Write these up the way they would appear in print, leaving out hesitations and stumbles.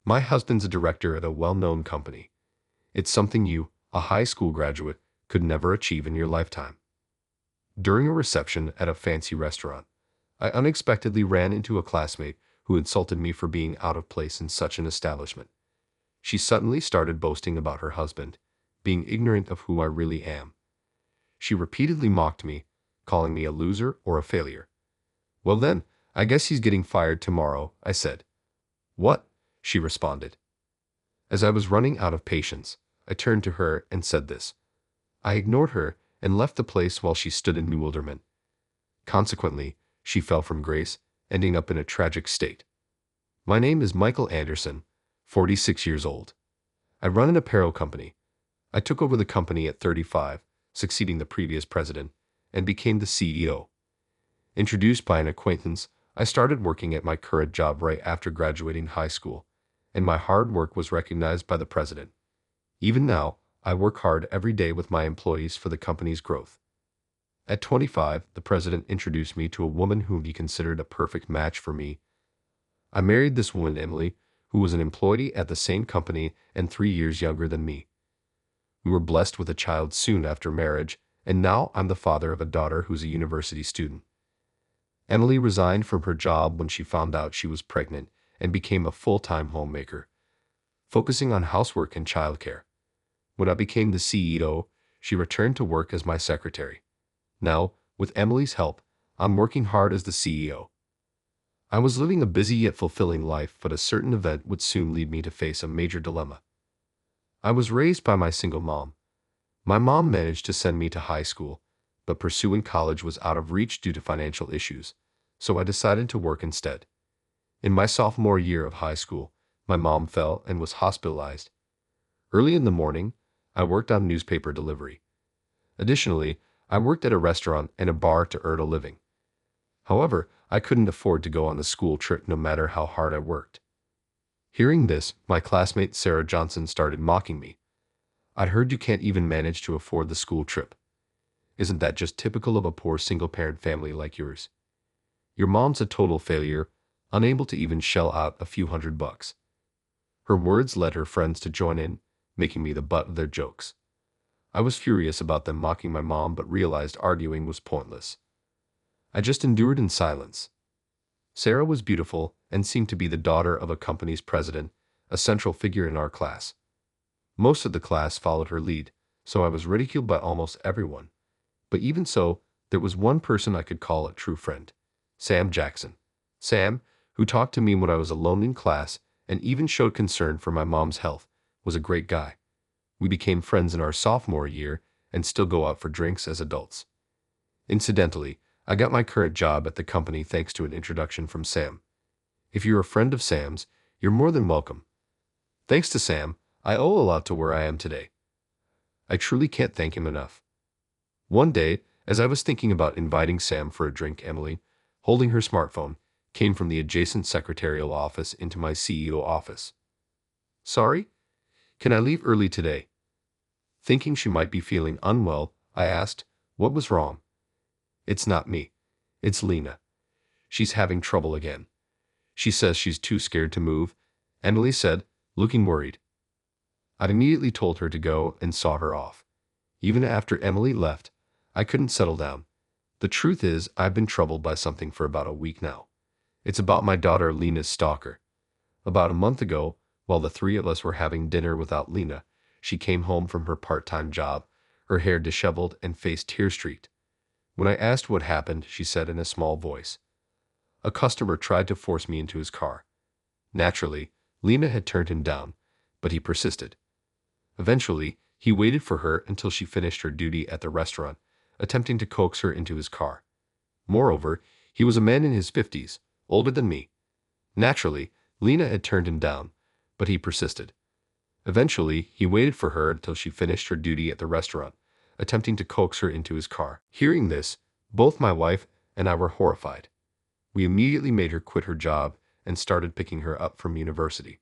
My husband's a director at a well-known company. It's something you, a high school graduate, could never achieve in your lifetime. During a reception at a fancy restaurant, I unexpectedly ran into a classmate who insulted me for being out of place in such an establishment. She suddenly started boasting about her husband, being ignorant of who I really am. She repeatedly mocked me, calling me a loser or a failure. "Well then, I guess he's getting fired tomorrow," I said. "What?" she responded. As I was running out of patience, I turned to her and said this. I ignored her and left the place while she stood in bewilderment. Consequently, she fell from grace, ending up in a tragic state. My name is Michael Anderson, 46 years old. I run an apparel company. I took over the company at 35, succeeding the previous president, and became the CEO. Introduced by an acquaintance, I started working at my current job right after graduating high school, and my hard work was recognized by the president. Even now, I work hard every day with my employees for the company's growth. At 25, the president introduced me to a woman whom he considered a perfect match for me. I married this woman, Emily, who was an employee at the same company and 3 years younger than me. We were blessed with a child soon after marriage, and now I'm the father of a daughter who's a university student. Emily resigned from her job when she found out she was pregnant and became a full-time homemaker, focusing on housework and childcare. When I became the CEO, she returned to work as my secretary. Now, with Emily's help, I'm working hard as the CEO. I was living a busy yet fulfilling life, but a certain event would soon lead me to face a major dilemma. I was raised by my single mom. My mom managed to send me to high school, but pursuing college was out of reach due to financial issues, so I decided to work instead. In my sophomore year of high school, my mom fell and was hospitalized. Early in the morning, I worked on newspaper delivery. Additionally, I worked at a restaurant and a bar to earn a living. However, I couldn't afford to go on the school trip no matter how hard I worked. Hearing this, my classmate Sarah Johnson started mocking me. "I'd heard you can't even manage to afford the school trip. Isn't that just typical of a poor single-parent family like yours? Your mom's a total failure, unable to even shell out a few $100. Her words led her friends to join in, making me the butt of their jokes. I was furious about them mocking my mom, but realized arguing was pointless. I just endured in silence. Sarah was beautiful and seemed to be the daughter of a company's president, a central figure in our class. Most of the class followed her lead, so I was ridiculed by almost everyone. But even so, there was one person I could call a true friend, Sam Jackson. Sam, who talked to me when I was alone in class and even showed concern for my mom's health, was a great guy. We became friends in our sophomore year and still go out for drinks as adults. Incidentally, I got my current job at the company thanks to an introduction from Sam. If you're a friend of Sam's, you're more than welcome. Thanks to Sam, I owe a lot to where I am today. I truly can't thank him enough. One day, as I was thinking about inviting Sam for a drink, Emily, holding her smartphone, came from the adjacent secretarial office into my CEO office. "Sorry? Can I leave early today?" Thinking she might be feeling unwell, I asked, "What was wrong?" "It's not me. It's Lena. She's having trouble again. She says she's too scared to move," Emily said, looking worried. I immediately told her to go and saw her off. Even after Emily left, I couldn't settle down. The truth is, I've been troubled by something for about a week now. It's about my daughter Lena's stalker. About a month ago, while the three of us were having dinner without Lena, she came home from her part-time job, her hair disheveled and face tear-streaked. When I asked what happened, she said in a small voice, "A customer tried to force me into his car." Naturally, Lena had turned him down, but he persisted. Eventually, he waited for her until she finished her duty at the restaurant, attempting to coax her into his car. Moreover, he was a man in his 50s, older than me. Naturally, Lena had turned him down, but he persisted. Eventually, he waited for her until she finished her duty at the restaurant, attempting to coax her into his car. Hearing this, both my wife and I were horrified. We immediately made her quit her job and started picking her up from university.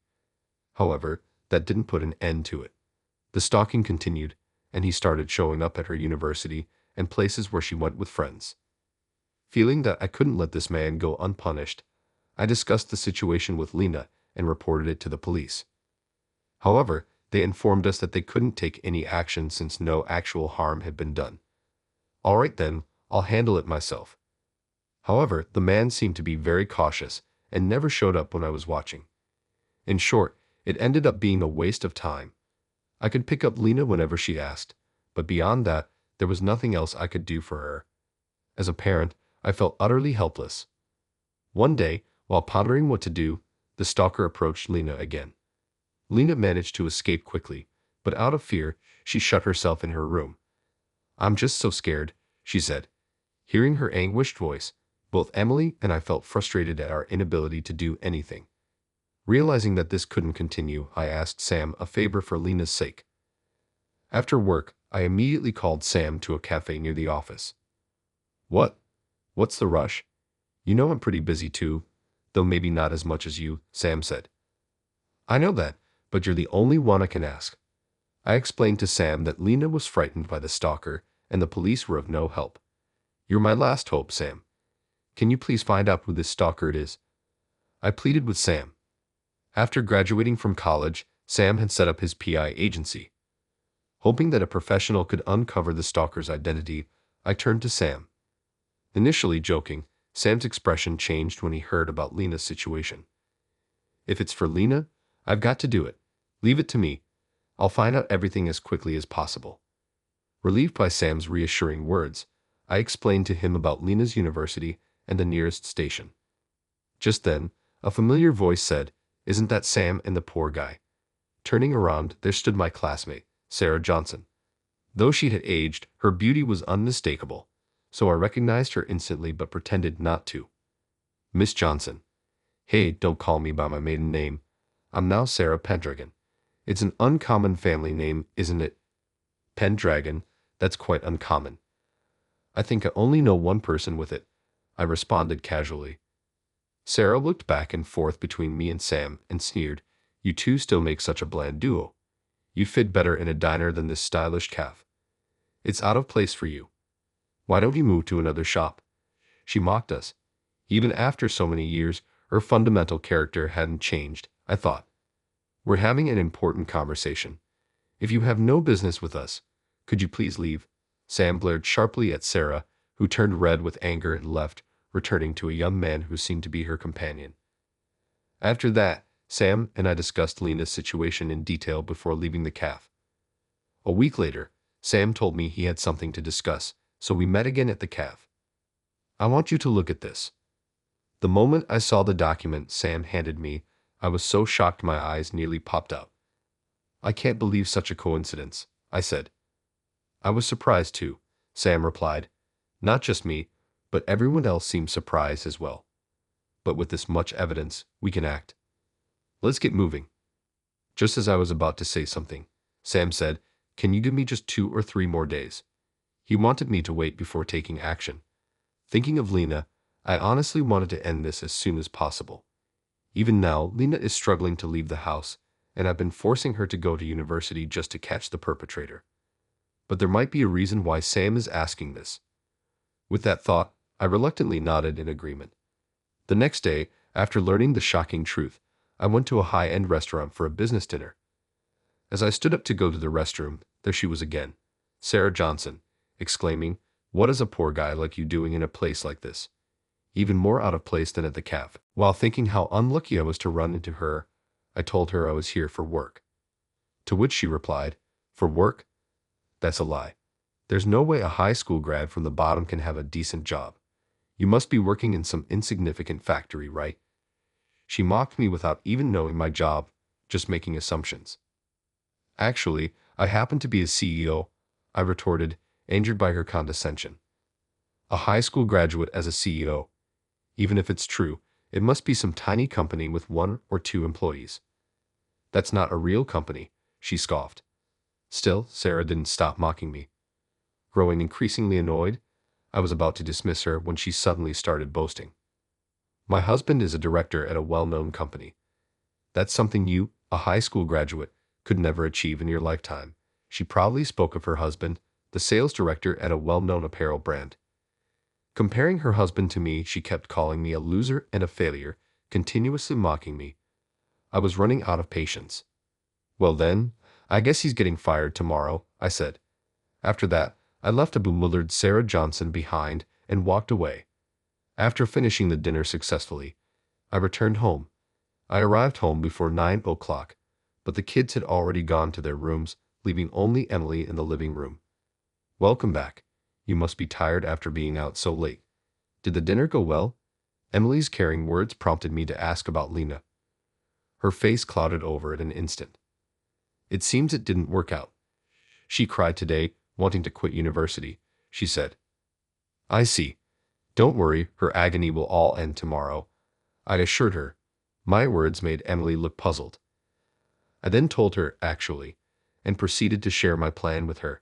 However, that didn't put an end to it. The stalking continued, and he started showing up at her university and places where she went with friends. Feeling that I couldn't let this man go unpunished, I discussed the situation with Lena and reported it to the police. However, they informed us that they couldn't take any action since no actual harm had been done. All right then, I'll handle it myself. However, the man seemed to be very cautious and never showed up when I was watching. In short, it ended up being a waste of time. I could pick up Lena whenever she asked, but beyond that, there was nothing else I could do for her. As a parent, I felt utterly helpless. One day, while pondering what to do, the stalker approached Lena again. Lena managed to escape quickly, but out of fear, she shut herself in her room. "I'm just so scared," she said. Hearing her anguished voice, both Emily and I felt frustrated at our inability to do anything. Realizing that this couldn't continue, I asked Sam a favor for Lena's sake. After work, I immediately called Sam to a cafe near the office. What's the rush? You know I'm pretty busy too, though maybe not as much as you," Sam said. "I know that, but you're the only one I can ask." I explained to Sam that Lena was frightened by the stalker and the police were of no help. "You're my last hope, Sam. Can you please find out who this stalker it is?" I pleaded with Sam. After graduating from college, Sam had set up his PI agency. Hoping that a professional could uncover the stalker's identity, I turned to Sam. Initially joking, Sam's expression changed when he heard about Lena's situation. "If it's for Lena, I've got to do it. Leave it to me. I'll find out everything as quickly as possible." Relieved by Sam's reassuring words, I explained to him about Lena's university and the nearest station. Just then, a familiar voice said, "Isn't that Sam and the poor guy?" Turning around, there stood my classmate, Sarah Johnson. Though she had aged, her beauty was unmistakable, so I recognized her instantly but pretended not to. "Miss Johnson." "Hey, don't call me by my maiden name. I'm now Sarah Pendragon. It's an uncommon family name, isn't it?" "Pendragon? That's quite uncommon. I think I only know one person with it," I responded casually. Sarah looked back and forth between me and Sam and sneered, "You two still make such a bland duo. You'd fit better in a diner than this stylish cafe. It's out of place for you. Why don't you move to another shop?" She mocked us. Even after so many years, her fundamental character hadn't changed, I thought. "We're having an important conversation. If you have no business with us, could you please leave?" Sam glared sharply at Sarah, who turned red with anger and left, returning to a young man who seemed to be her companion. After that, Sam and I discussed Lena's situation in detail before leaving the cafe. A week later, Sam told me he had something to discuss, so we met again at the cafe. "I want you to look at this." The moment I saw the document Sam handed me, I was so shocked my eyes nearly popped out. "I can't believe such a coincidence," I said. "I was surprised too," Sam replied. "Not just me, but everyone else seemed surprised as well. But with this much evidence, we can act. Let's get moving." Just as I was about to say something, Sam said, "Can you give me just 2 or 3 more days?" He wanted me to wait before taking action. Thinking of Lena, I honestly wanted to end this as soon as possible. Even now, Lena is struggling to leave the house, and I've been forcing her to go to university just to catch the perpetrator. But there might be a reason why Sam is asking this. With that thought, I reluctantly nodded in agreement. The next day, after learning the shocking truth, I went to a high-end restaurant for a business dinner. As I stood up to go to the restroom, there she was again, Sarah Johnson, exclaiming, "What is a poor guy like you doing in a place like this?" Even more out of place than at the cafe. While thinking how unlucky I was to run into her, I told her I was here for work. To which she replied, "For work? That's a lie. There's no way a high school grad from the bottom can have a decent job. You must be working in some insignificant factory, right?" She mocked me without even knowing my job, just making assumptions. "Actually, I happen to be a CEO," I retorted, angered by her condescension. "A high school graduate as a CEO. Even if it's true, it must be some tiny company with 1 or 2 employees." "That's not a real company," she scoffed. Still, Sarah didn't stop mocking me. Growing increasingly annoyed, I was about to dismiss her when she suddenly started boasting. "My husband is a director at a well-known company. That's something you, a high school graduate, could never achieve in your lifetime." She proudly spoke of her husband, the sales director at a well-known apparel brand. Comparing her husband to me, she kept calling me a loser and a failure, continuously mocking me. I was running out of patience. Well then, I guess he's getting fired tomorrow, I said. After that, I left a bewildered Sarah Johnson behind and walked away. After finishing the dinner successfully, I returned home. I arrived home before 9 o'clock, but the kids had already gone to their rooms, leaving only Emily in the living room. Welcome back. You must be tired after being out so late. Did the dinner go well? Emily's caring words prompted me to ask about Lena. Her face clouded over in an instant. It seems it didn't work out. She cried today, wanting to quit university, she said. I see. Don't worry, her agony will all end tomorrow, I assured her. My words made Emily look puzzled. I then told her, actually, and proceeded to share my plan with her.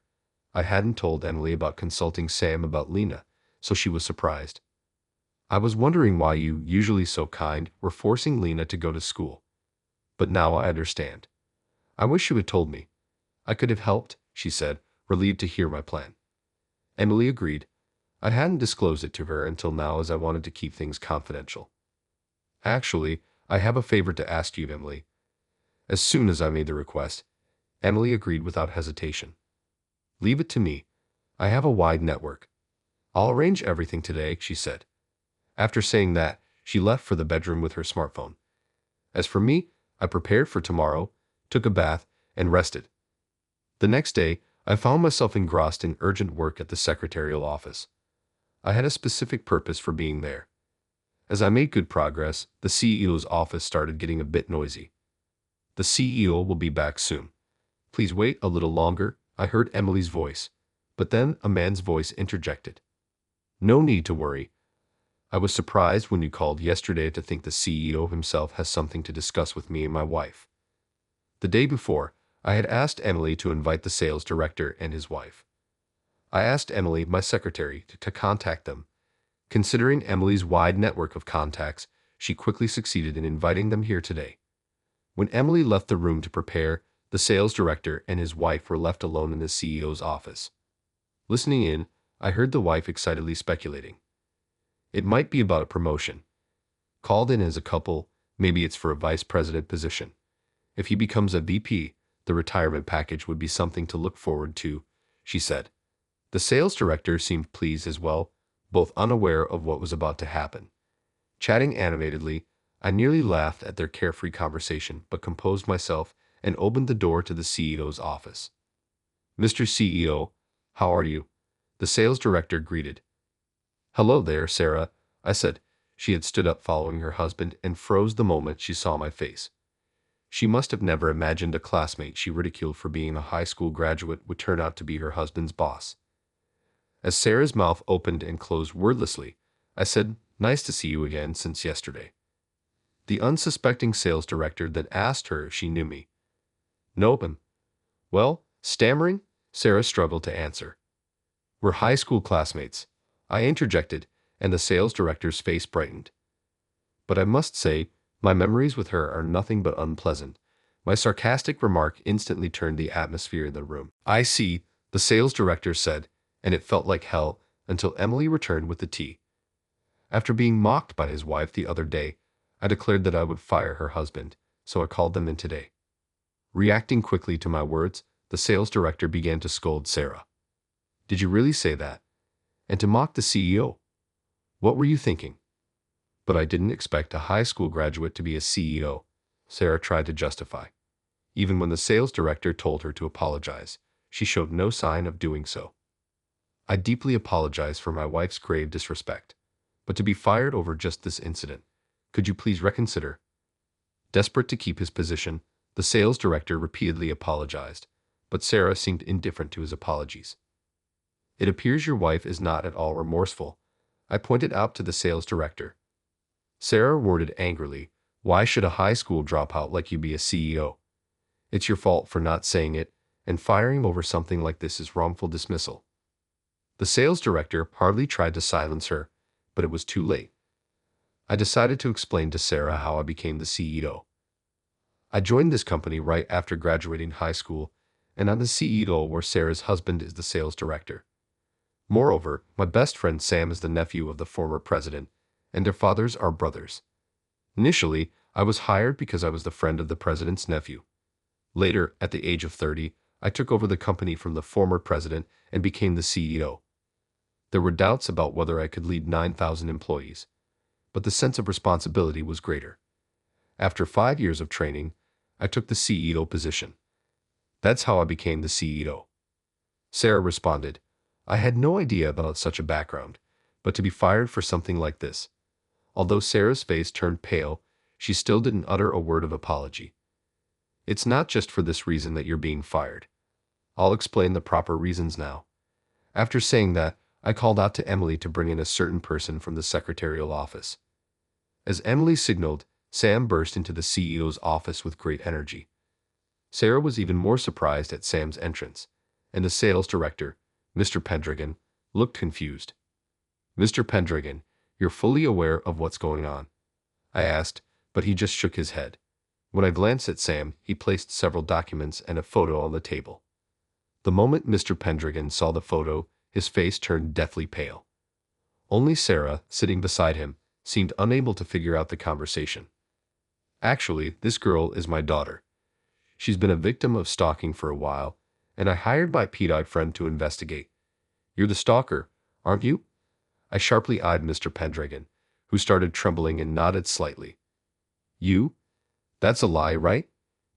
I hadn't told Emily about consulting Sam about Lena, so she was surprised. I was wondering why you, usually so kind, were forcing Lena to go to school. But now I understand. I wish you had told me. I could have helped, she said, relieved to hear my plan. Emily agreed. I hadn't disclosed it to her until now as I wanted to keep things confidential. Actually, I have a favor to ask you, Emily. As soon as I made the request, Emily agreed without hesitation. Leave it to me. I have a wide network. I'll arrange everything today, she said. After saying that, she left for the bedroom with her smartphone. As for me, I prepared for tomorrow, took a bath, and rested. The next day, I found myself engrossed in urgent work at the secretarial office. I had a specific purpose for being there. As I made good progress, the CEO's office started getting a bit noisy. The CEO will be back soon. Please wait a little longer, I heard Emily's voice, but then a man's voice interjected. No need to worry. I was surprised when you called yesterday to think the CEO himself has something to discuss with me and my wife. The day before, I had asked Emily to invite the sales director and his wife. I asked Emily, my secretary, to contact them. Considering Emily's wide network of contacts, she quickly succeeded in inviting them here today. When Emily left the room to prepare, the sales director and his wife were left alone in the CEO's office. Listening in, I heard the wife excitedly speculating. It might be about a promotion. Called in as a couple, maybe it's for a vice president position. If he becomes a VP, the retirement package would be something to look forward to, she said. The sales director seemed pleased as well, both unaware of what was about to happen. Chatting animatedly, I nearly laughed at their carefree conversation but composed myself and opened the door to the CEO's office. Mr. CEO, how are you? The sales director greeted. Hello there, Sarah, I said. She had stood up following her husband and froze the moment she saw my face. She must have never imagined a classmate she ridiculed for being a high school graduate would turn out to be her husband's boss. As Sarah's mouth opened and closed wordlessly, I said, nice to see you again since yesterday. The unsuspecting sales director then asked her if she knew me. Nope. Well, stammering, Sarah struggled to answer. We're high school classmates, I interjected, and the sales director's face brightened. But I must say, my memories with her are nothing but unpleasant. My sarcastic remark instantly turned the atmosphere in the room. I see, the sales director said, and it felt like hell until Emily returned with the tea. After being mocked by his wife the other day, I declared that I would fire her husband, so I called them in today. Reacting quickly to my words, the sales director began to scold Sarah. Did you really say that? And to mock the CEO? What were you thinking? But I didn't expect a high school graduate to be a CEO, Sarah tried to justify. Even when the sales director told her to apologize, she showed no sign of doing so. I deeply apologize for my wife's grave disrespect, but to be fired over just this incident, could you please reconsider? Desperate to keep his position, the sales director repeatedly apologized, but Sarah seemed indifferent to his apologies. It appears your wife is not at all remorseful, I pointed out to the sales director. Sarah worded angrily, why should a high school dropout like you be a CEO? It's your fault for not saying it, and firing over something like this is wrongful dismissal. The sales director hardly tried to silence her, but it was too late. I decided to explain to Sarah how I became the CEO. I joined this company right after graduating high school, and I'm the CEO where Sarah's husband is the sales director. Moreover, my best friend Sam is the nephew of the former president, and their fathers are brothers. Initially, I was hired because I was the friend of the president's nephew. Later, at the age of 30, I took over the company from the former president and became the CEO. There were doubts about whether I could lead 9,000 employees, but the sense of responsibility was greater. After 5 years of training, I took the CEO position. That's how I became the CEO. Sarah responded, I had no idea about such a background, but to be fired for something like this. Although Sarah's face turned pale, she still didn't utter a word of apology. It's not just for this reason that you're being fired. I'll explain the proper reasons now. After saying that, I called out to Emily to bring in a certain person from the secretarial office. As Emily signaled, Sam burst into the CEO's office with great energy. Sarah was even more surprised at Sam's entrance, and the sales director, Mr. Pendragon, looked confused. Mr. Pendragon, you're fully aware of what's going on? I asked, but he just shook his head. When I glanced at Sam, he placed several documents and a photo on the table. The moment Mr. Pendragon saw the photo, his face turned deathly pale. Only Sarah, sitting beside him, seemed unable to figure out the conversation. Actually, this girl is my daughter. She's been a victim of stalking for a while, and I hired my pete-eyed friend to investigate. You're the stalker, aren't you? I sharply eyed Mr. Pendragon, who started trembling and nodded slightly. You? That's a lie, right?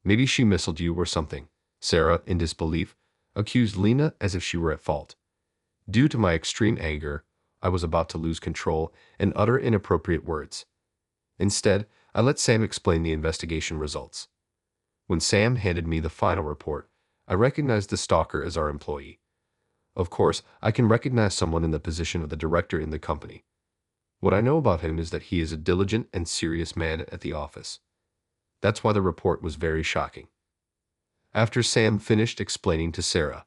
Maybe she misled you or something. Sarah, in disbelief, accused Lena as if she were at fault. Due to my extreme anger, I was about to lose control and utter inappropriate words. Instead, I let Sam explain the investigation results. When Sam handed me the final report, I recognized the stalker as our employee. Of course, I can recognize someone in the position of the director in the company. What I know about him is that he is a diligent and serious man at the office. That's why the report was very shocking. After Sam finished explaining to Sarah,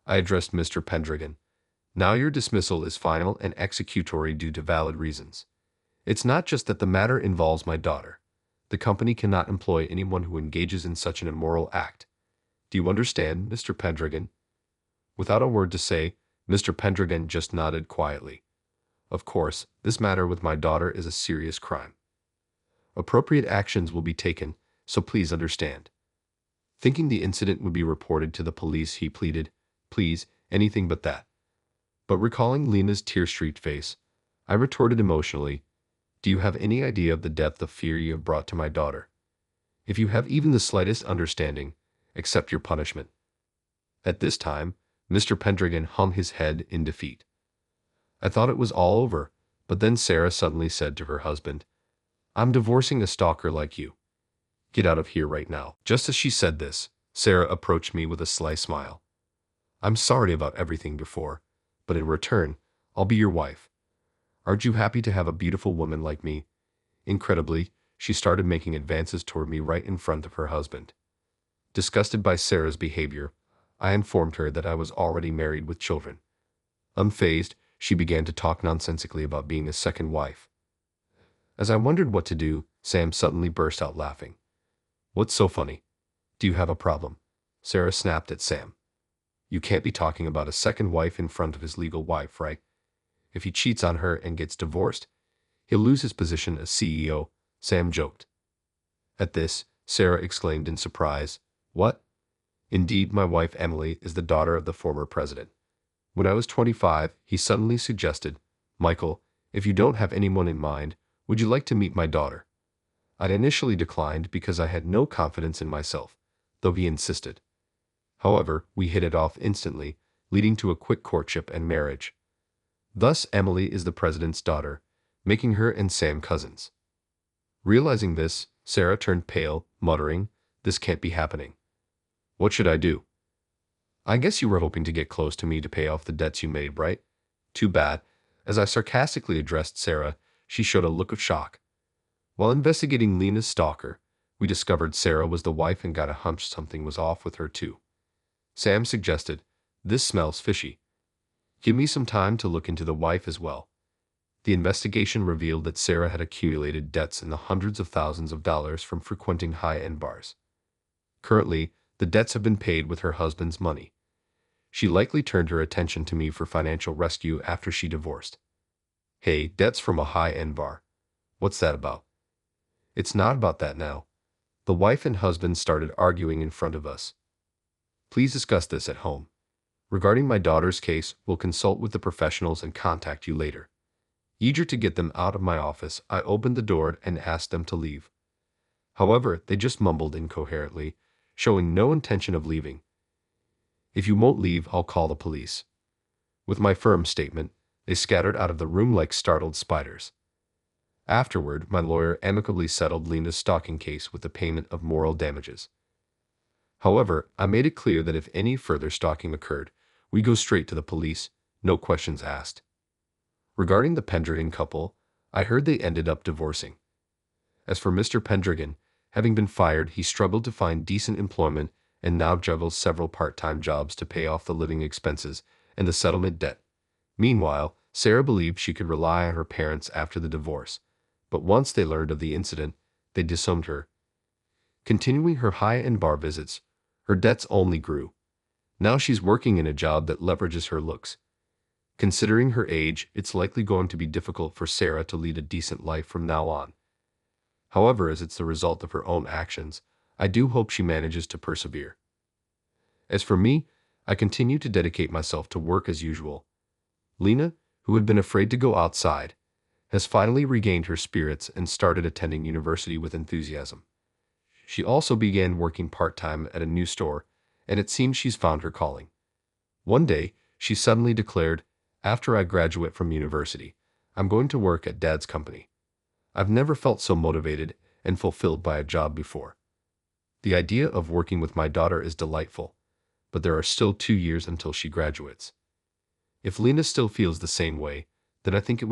I addressed Mr. Pendragon. Now your dismissal is final and executory due to valid reasons. It's not just that the matter involves my daughter. The company cannot employ anyone who engages in such an immoral act. Do you understand, Mr. Pendragon? Without a word to say, Mr. Pendragon just nodded quietly. Of course, this matter with my daughter is a serious crime. Appropriate actions will be taken, so please understand. Thinking the incident would be reported to the police, he pleaded, please, anything but that. But recalling Lena's tear-streaked face, I retorted emotionally, do you have any idea of the depth of fear you have brought to my daughter? If you have even the slightest understanding, accept your punishment. At this time, Mr. Pendragon hung his head in defeat. I thought it was all over, but then Sarah suddenly said to her husband, I'm divorcing a stalker like you. Get out of here right now. Just as she said this, Sarah approached me with a sly smile. I'm sorry about everything before, but in return, I'll be your wife. Aren't you happy to have a beautiful woman like me? Incredibly, she started making advances toward me right in front of her husband. Disgusted by Sarah's behavior, I informed her that I was already married with children. Unfazed, she began to talk nonsensically about being a second wife. As I wondered what to do, Sam suddenly burst out laughing. What's so funny? Do you have a problem? Sarah snapped at Sam. You can't be talking about a second wife in front of his legal wife, right? If he cheats on her and gets divorced, he'll lose his position as CEO, Sam joked. At this, Sarah exclaimed in surprise, What? Indeed, my wife Emily is the daughter of the former president. When I was 25, he suddenly suggested, Michael, if you don't have anyone in mind, would you like to meet my daughter? I'd initially declined because I had no confidence in myself, though he insisted. However, we hit it off instantly, leading to a quick courtship and marriage. Thus, Emily is the president's daughter, making her and Sam cousins. Realizing this, Sarah turned pale, muttering, This can't be happening. What should I do? I guess you were hoping to get close to me to pay off the debts you made, right? Too bad. As I sarcastically addressed Sarah, she showed a look of shock. While investigating Lena's stalker, we discovered Sarah was the wife and got a hunch something was off with her too. Sam suggested, This smells fishy. Give me some time to look into the wife as well. The investigation revealed that Sarah had accumulated debts in the hundreds of thousands of dollars from frequenting high-end bars. Currently, the debts have been paid with her husband's money. She likely turned her attention to me for financial rescue after she divorced. Hey, debts from a high-end bar. What's that about? It's not about that now. The wife and husband started arguing in front of us. Please discuss this at home. Regarding my daughter's case, we'll consult with the professionals and contact you later. Eager to get them out of my office, I opened the door and asked them to leave. However, they just mumbled incoherently, showing no intention of leaving. If you won't leave, I'll call the police. With my firm statement, they scattered out of the room like startled spiders. Afterward, my lawyer amicably settled Lena's stalking case with the payment of moral damages. However, I made it clear that if any further stalking occurred, we go straight to the police, no questions asked. Regarding the Pendragon couple, I heard they ended up divorcing. As for Mr. Pendragon, having been fired, he struggled to find decent employment and now juggles several part-time jobs to pay off the living expenses and the settlement debt. Meanwhile, Sarah believed she could rely on her parents after the divorce, but once they learned of the incident, they disowned her. Continuing her high-end bar visits, her debts only grew. Now she's working in a job that leverages her looks. Considering her age, it's likely going to be difficult for Sarah to lead a decent life from now on. However, as it's the result of her own actions, I do hope she manages to persevere. As for me, I continue to dedicate myself to work as usual. Lena, who had been afraid to go outside, has finally regained her spirits and started attending university with enthusiasm. She also began working part-time at a new store, and it seems she's found her calling. One day, she suddenly declared, "After I graduate from university, I'm going to work at Dad's company." I've never felt so motivated and fulfilled by a job before. The idea of working with my daughter is delightful, but there are still 2 years until she graduates. If Lena still feels the same way, then I think it